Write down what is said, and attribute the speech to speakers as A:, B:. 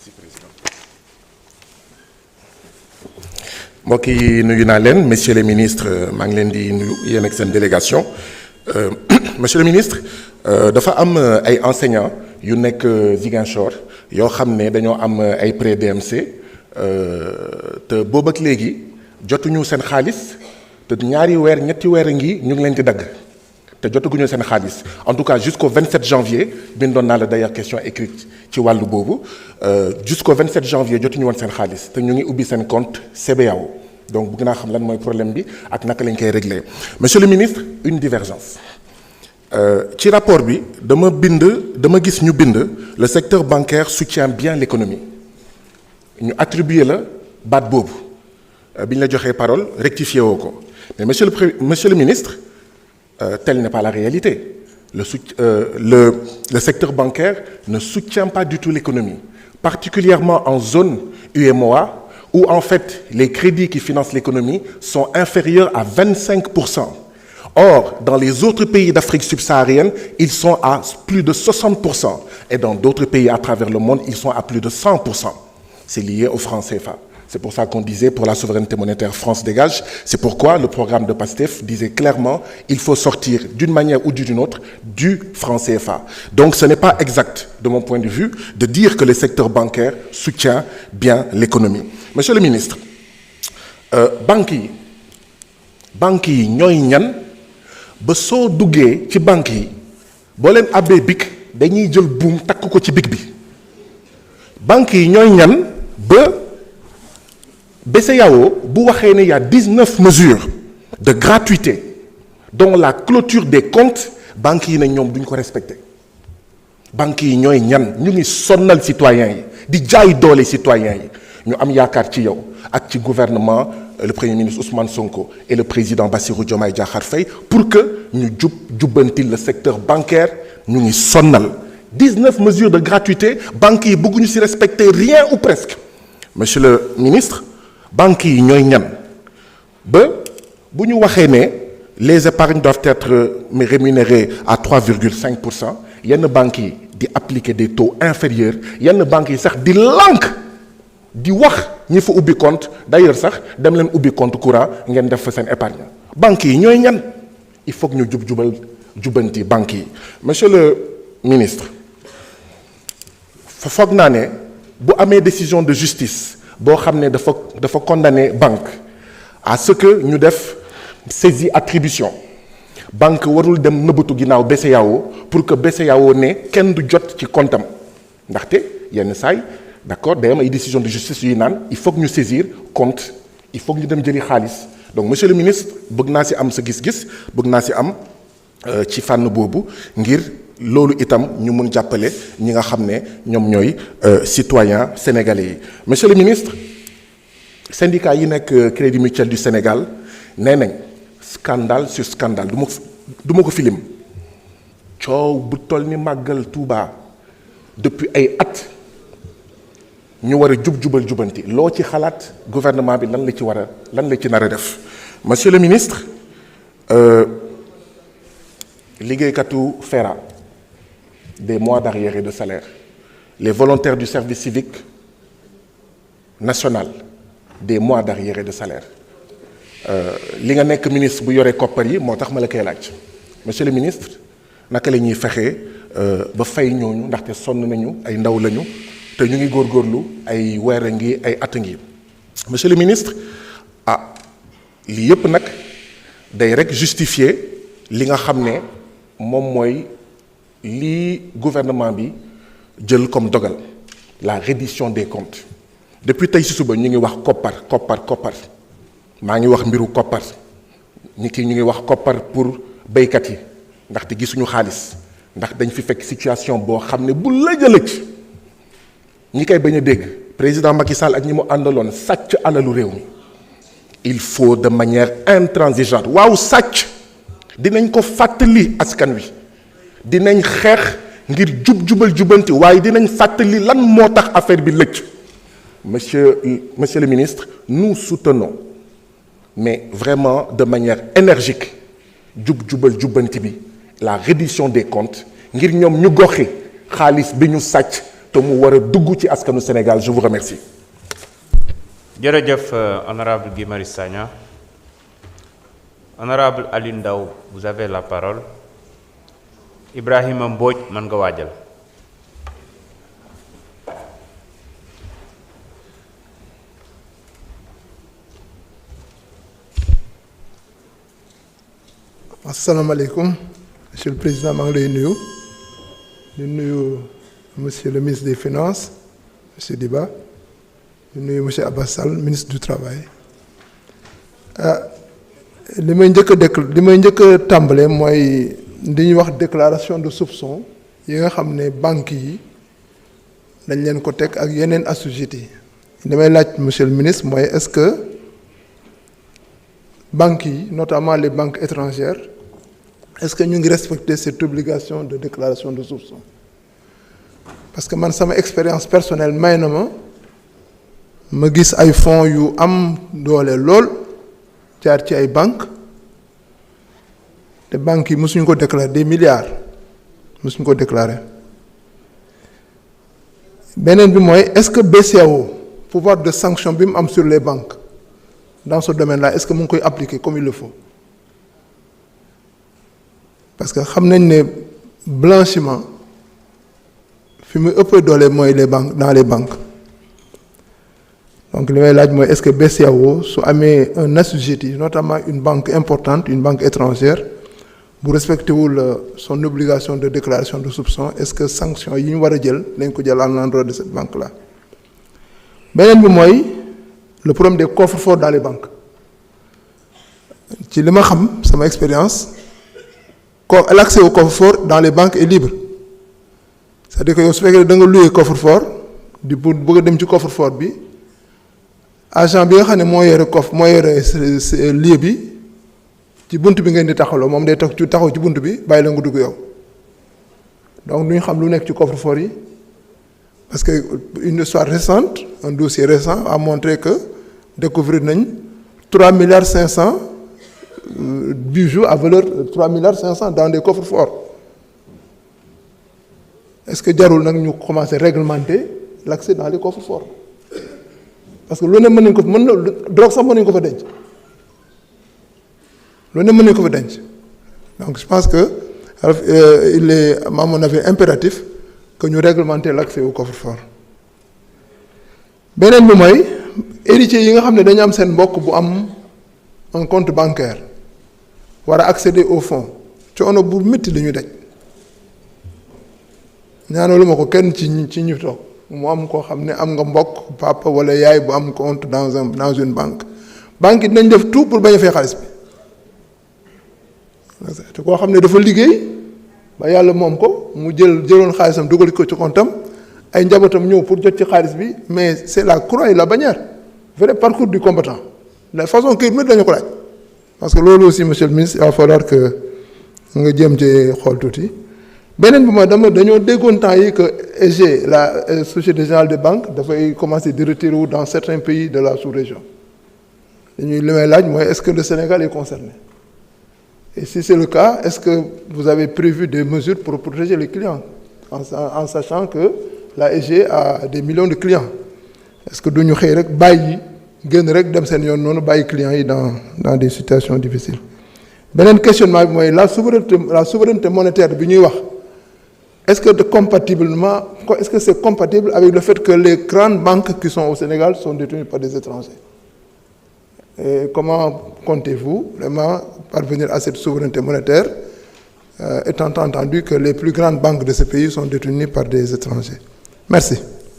A: Merci, Président. mbokk yi nuyu naa leen messieurs les ministres maa ngi leen di nuyu yéen ak seen délégation monsieur le ministre dafa am ay enseignants yu nekk Ziguinchor yoo xam ne dañoo am ay prêt DMC te boobu ak léegi jotuñu seen xaalis te ñaari weer ñetti weer a ngi ñu ngi leen di dagg te jotaguñu seen xaalis en tout cas jusqu'au 27 janvier bindoon naa la d'ailleurs question écrite ci wàllu boobu jusqu'au 27 janvier jotuñu woon seen xaalis te ñu ngi ubbi seen compte CBAO donc bëgg naa xam lan mooy problème bi ak naka lañ koy régler monsieur le ministre une divergence ci rapport bi dama gis ñu bind le secteur bancaire soutient bien l'économie ñu attribuer la baat boobu bi ñu la joxee parole rectifié woo ko mais monsieur le ministre telle n'est pas la réalité le secteur bancaire ne soutient pas du tout l'économie particulièrement en zone UEMOA où en fait les crédits qui financent l'économie sont inférieurs à 25%. Or, dans les autres pays d'Afrique subsaharienne, ils sont à plus de 60%. Et dans d'autres pays à travers le monde, ils sont à plus de 100%. C'est lié au franc CFA. C'est pour ça qu'on disait pour la souveraineté monétaire France dégage. C'est pourquoi le programme de PASTEF disait clairement il faut sortir d'une manière ou d'une autre du franc CFA. Donc ce n'est pas exact, de mon point de vue, de dire que le secteur bancaire soutient bien l'économie. Monsieur le ministre, banques yi ñooy ñan ba soo duggee ci banques yi boo leen abbee bic dañuy jël buum takk ko ci bic bi banques yi ñooy ñan ba BCEAO bu waxee ne y a 19 mesures de gratuité dont la clôture des comptes banques yi ne ñoom duñ ko respecté banques yi ñooy ñan ñu ngi sonnal citoyens yi di jaay doole citoyens yi ñu am yaakaar ci yow ak ci gouvernement le premier ministre Ousmane Sonko et le président Bassirou Diomaye Diakhar Faye pour que ñu jubbantil le secteur bancaire ñu ngi sonnal 19 mesures de gratuité banques yi bëgguñu ci respecter rien ou presque monsieur le ministre banques yi ñooy ñan ba bu ñu waxee ne les épargnes doivent être rémunérées à 3,5% yenn banques yi di appliquer des taux inférieurs yenn banques yi sax di lànk di wax ñi fa ubbi compte d'ailleurs sax dem leen ubbi compte courant ngeen def fa seen épargne banques yi ñooy ñan il faut que ñu jubbanti banques yi monsieur le ministre foog naa ne bu amee décision de justice boo xam ne dafa condamner banque à ce que ñu def saisie attribution banque warul dem nëbbatu ginnaaw BCEAO pour que BCEAO ne kenn du jot ci comptam ndaxte yenn saay d'accord day am ay décision de justice yuy naan il faut que ñu saisir compte il faut que ñu dem jëli xaalis donc monsieur le ministre bëgg naa ci am sa gis-gis bëgg naa ci am ci fànn boobu ngir loolu itam ñu mun jàppale ñi nga xam ne ñoom ñooy citoyens sénégalais yi monsieur le ministre syndicat yi nekk Crédit Mutuel du Sénégal nee nañ scandale sur scandale du ma ko filim coow bu toll ni màggal Touba depuis ay at ñu war a jubanti loo ci xalaat gouvernement bi lan la ci nar a def monsieur le ministre liggéeykatu FERA des mois d'arriérés de salaire les volontaires du service civique national des mois d'arriérés de salaire li nga nekk ministre bu yore koppar yi moo tax ma la koy laaj monsieur le ministre naka la ñuy fexee ba fay ñooñu ndaxte sonn nañu ay ndaw lañu te ñu ngi góorgóorlu ay weer a ngi ay at a ngi monsieur le ministre lii yëpp nag day rek justifier li nga xam ne moom mooy lii gouvernement bi jël comme dogal la reddition des comptes depuis tey ci suba ñu ngi wax koppar maa ngi wax mbiru koppar ñu ngi wax koppar pour béykat yi ndaxte gisuñu xaalis ndax dañ fi fekk situation boo xam ne bu lëj ñi koy bañ a dégg président Macky Sall ak ñi mu àndaloon sàcc alalu réew mi il faut de manière intransigeante waaw sàcc dinañ ko fàttali askan wi dinañ xeex ngir jubanti waaye dinañ fàttali lan moo tax affaire bi lëcc monsieur le ministre nous soutenons mais vraiment de manière énergique jubanti bi la reddition des comptes ngir ñoom ñu goxi xaalis bi ñu sàcc te mu war a dugg ci askanu Sénégal. Je vous remercie.
B: Jërëjëf honorable Guy Marius Sagna. Honorable Alioune Ndao, vous avez la parole. Ibrahima Mbodj, mën nga waajal.
C: Asalaamaaleykum, Monsieur le Président, maa ngi lay nuyu. Di nuyu Monsieur le ministre des Finances, Monsieur Diba. Di nuyu Monsieur Abbas Sall, ministre du Travail. li may njëkk a tàmbale mooy li ñuy wax déclaration de soupçon yi nga xam ne banques yi dañ leen ko teg ak yeneen assujettis li may laaj monsieur le ministre mooy est-ce que banques yi notamment les banques étrangères est-ce que ñu ngi respecter cette obligation de déclaration de soupçon parce que man sama expérience personnelle may na ma gis ay fonds yu am doole lool jaar ci ay banques te banques yi mësuñu ko déclarer des milliards mësuñu ko déclarer beneen bi mooy est-ce que BCEAO pouvoir de sanction bi mu am sur les banques dans ce domaine-là est-ce que mu ngi koy appliquer comme il le faut parce que xam nañ ne blanchiment fi muy ëppee doole mooy les banques dans les banques donc li may laaj mooy est-ce que BCEAO su amee un assujetti notamment une banque importante une banque étrangère bu respecté wul son obligation de déclaration de soupçon est-ce que sanction yi ñu war a jël nañ ko jël à l'endroit de cette banque-là beneen bi mooy le problème des coffres-forts dans les banques ci li ma xam sama expérience l'accès au coffre-fort dans les banques est libre c'est-à-dire que yow su fekkee da nga louer coffre-fort di bëgg a dem ci coffre-fort bi agent bi nga xam ne moo yore lieu bi ci bunt bi ngeen di taxawloo moom day taxaw ci bunt bi bàyyi la nga dugg yow donc duñu xam lu nekk ci coffre-fort yi parce que une histoire récente un dossier récent a montré que découvrir nañ 3,5 milliards bijoux à valeur 3,5 milliards dans des coffres-forts est-ce que jarul nag ñu commencer réglementer l'accès dans les coffres-forts parce que lu ne mën nañ ko drogue sax mën nañ ko fa denc lu ne mën nañ ko fa denc donc je pense que il est à mon avis impératif que ñu réglementer l'accès au coffre-fort beneen bi mooy héritiers yi nga xam ne dañu am seen mbokk bu am un compte bancaire war a accéder au fonds coono bu métti li ñu daj ñaanalu ma ko kenn ci ñu toog mu am koo xam ne am nga mbokk papa wala yaay bu am compte dans une banque yi dinañ def tout pour bañ a fay xaalis bi te koo xam ne dafa liggéey ba yàlla moom ko mu jëloon xaalisam dugal ko ci comptam ay njabootam ñëw pour jot ci xaalis bi mais c'est la croix et la bannière vrai parcours du combattant la façon kër dañu ko laaj parce que loolu aussi monsieur le ministre il va falloir que nga jëm ci xool tuuti beneen bi mooy dañoo déggoon temps yi que EG la Société Générale des Banques dafay commencer di retirer wu dans certains pays de la sous-région li may laaj mooy est-ce que le Sénégal est concerné et si c'est le cas est-ce que vous avez prévu des mesures pour protéger les clients en sachant que la EG a des millions de clients est-ce que duñu xëy rek bàyyi gën rek dem seen yoon noonu bàyyi clients yi dans des situations difficiles beneen questionnement bi mooy la souveraineté monétaire bi ñuy wax est-ce que c'est compatible avec le fait que les grandes banques qui sont au Sénégal sont détenues par des étrangers et comment comptez-vous vraiment parvenir à cette souveraineté monétaire étant entendu que les plus grandes banques de ce pays sont détenues par des étrangers? Merci.